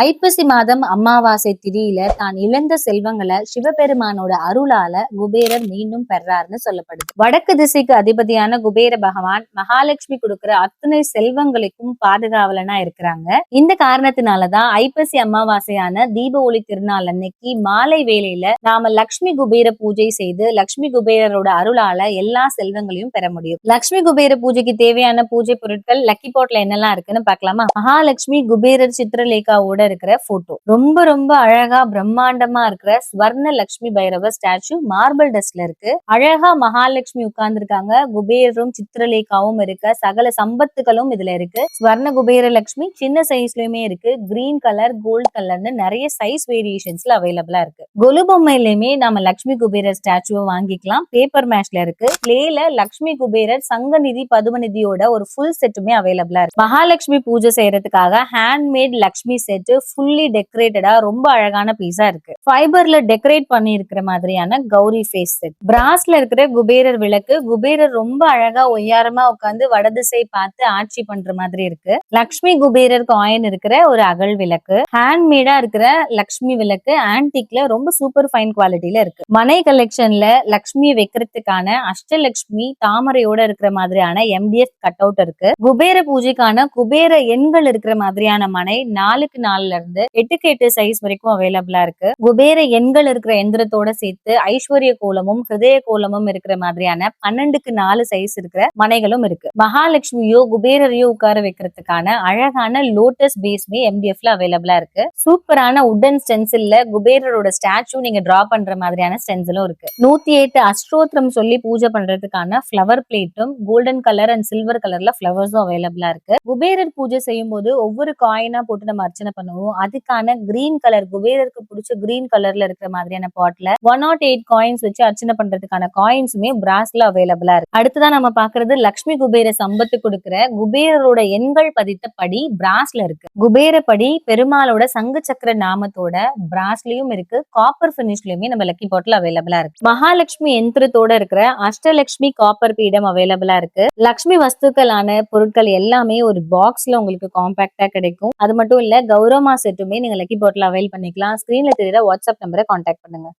ஐப்பசி மாதம் அமாவாசை திதியில தான் இழந்த செல்வங்களை சிவபெருமானோட அருளால குபேரர் மீண்டும் பெறாருன்னு சொல்லப்படுது. வடக்கு திசைக்கு அதிபதியான குபேர பகவான் மகாலட்சுமி கொடுக்கிற அத்தனை செல்வங்களுக்கும் பாதுகாவலனா இருக்கிறாங்க. இந்த காரணத்தினாலதான் ஐப்பசி அமாவாசையான தீப ஒளி திருநாள் அன்னைக்கு மாலை வேளையில நாம லட்சுமி குபேர பூஜை செய்து லட்சுமி குபேரரோட அருளால எல்லா செல்வங்களையும் பெற முடியும். லட்சுமி குபேர பூஜைக்கு தேவையான பூஜை பொருட்கள் லக்கி போட்ல என்னெல்லாம் இருக்குன்னு பாக்கலாமா? மகாலட்சுமி குபேரர் சித்திரலேகாவோட இருக்கிற போட்டோ ரொம்ப ரொம்ப அழகா பிரம்மாண்டமா இருக்கிற ஸ்வர்ண லட்சுமி பைரவர் ஸ்டாச்சு மார்பிள் டஸ்ட்ல இருக்கு. அழகா மகாலட்சுமி உட்கார்ந்து இருக்காங்க. குபேரரும் சித்திரலேகாவும் இருக்க சகல சம்பத்துகளும் இதுல இருக்கு. ஸ்வர்ண குபேர லட்சுமி சின்ன சைஸ்லயுமே இருக்கு. கிரீன் கலர், கோல்ட் கலர்னு நிறைய சைஸ் வேரியேஷன்ஸ்ல அவைலபிளா இருக்கு. கொலு பொம்மையிலுமே நம்ம லட்சுமி குபேரர் ஸ்டாச்சுவை வாங்கிக்கலாம். பேப்பர் மேஷ்ல இருக்கு. பிளேல லட்சுமி குபேரர் சங்கநிதி பதுமநிதியோட ஒரு ஃபுல் செட்டுமே அவைலபிளா இருக்கு. மகாலட்சுமி பூஜை செய்யறதுக்காக ஹேண்ட்மேட் லட்சுமி செட் ஃபுல்லி டெக்கரேட்டடா ரொம்ப அழகான பீஸா இருக்கு. ஃபைபர்ல டெக்கரேட் பண்ணி இருக்கிற மாதிரியான கௌரி ஃபேஸ் செட். பிராஸ்ல இருக்கிற குபேரர் விளக்கு. குபேரர் ரொம்ப அழகா ஒய்யாரமா உட்காந்து வடதிசை பார்த்து ஆட்சி பண்ற மாதிரி இருக்கு. லக்ஷ்மி குபேரர் காயின் இருக்கிற ஒரு அகல் விளக்கு. ஹேண்ட்மேடா இருக்கிற லக்ஷ்மி விளக்கு ஆன்டிக்ல ரொம்ப சூப்பர் ஃபைன் குவாலிட்டியில இருக்கு. மனை கலெக்ஷன்ல லக்ஷ்மியை வைக்கிறதுக்கான அஷ்டலட்சுமி தாமரையோட இருக்கிற மாதிரியான MDF கட் அவுட் இருக்கு. குபேர பூஜைக்கான குபேர எண்கள் இருக்கிற மாதிரியான மனை 4x4 இருந்து 8x8 சைஸ் வரைக்கும் அவைலபிளா இருக்கு. குபேர எண்கள் இருக்கிற எந்திரத்தோட சேர்த்து ஐஸ்வர்ய கோலமும் ஹிருதய கோலமும் இருக்கிற மாதிரியான 12x4 சைஸ் இருக்கிற மனைகளும் இருக்கு. மகாலட்சுமியோ குபேரரையோ உட்கார வைக்கிறதுக்கான அழகான லோட்டஸ் பேஸ்மே MDFல அவைலபிளா இருக்கு. சூப்பரான உட்டன் ஸ்டென்சில்ல குபேரரோட ஸ்டாச்சு நீங்க டிரா பண்ற மாதிரியான ஸ்டென்சிலும் இருக்கு. 108 அஷ்டோத்திரம் சொல்லி பூஜை பண்றதுக்கான ஃபிளவர் பிளேட்டும் கோல்டன் கலர் அண்ட் சில்வர் கலர்ல ஃபிளவர்ஸும் அவைலபிளா இருக்கு. குபேரர் பூஜை செய்யும் போது ஒவ்வொரு காயினா போட்டு நம்ம அர்ச்சனை பண்ணுவோம். அதுக்கான கிரீன் கலர் குபேரருக்கு பிடிச்ச கிரீன் கலர்ல இருக்கிற மாதிரியான பாட்ல 108 காயின்ஸ் வச்சு அர்ச்சனை பண்றதுக்கான காயின்ஸுமே பிராஸ்ல அவைலபிளா இருக்கு. அடுத்ததான் நம்ம பாக்குறது லட்சுமி குபேர சம்பத்து கொடுக்கிற குபேரரோட எண்கள் பதித்த படி பிராஸ்ல இருக்கு. குபேர படி பெருமாளோட சங்கு சக்கர நாமத்தோட பிராஸ்லயும் இருக்கு. காப்பர் பினிஷ்லயுமே நம்ம லக்கி பாட்ல அவைலபிளா இருக்கு. மகாலட்சுமி யந்திரத்தோட இருக்கிற அஷ்டலட்சுமி காப்பர் பீடம் அவைலபிளா இருக்கு. லட்சுமி வஸ்துக்களான பொருட்கள் எல்லாமே ஒரு பாக்ஸ்ல உங்களுக்கு காம்பாக்டா கிடைக்கும். அது மட்டும் இல்ல கௌரவமா செட்டுமே நீங்க லக்கி பாட்டில் அவைல் பண்ணிக்கலாம். ஸ்கிரீன்ல தெரியுற வாட்ஸ்அப் நம்பரை கான்டாக்ட் பண்ணுங்க.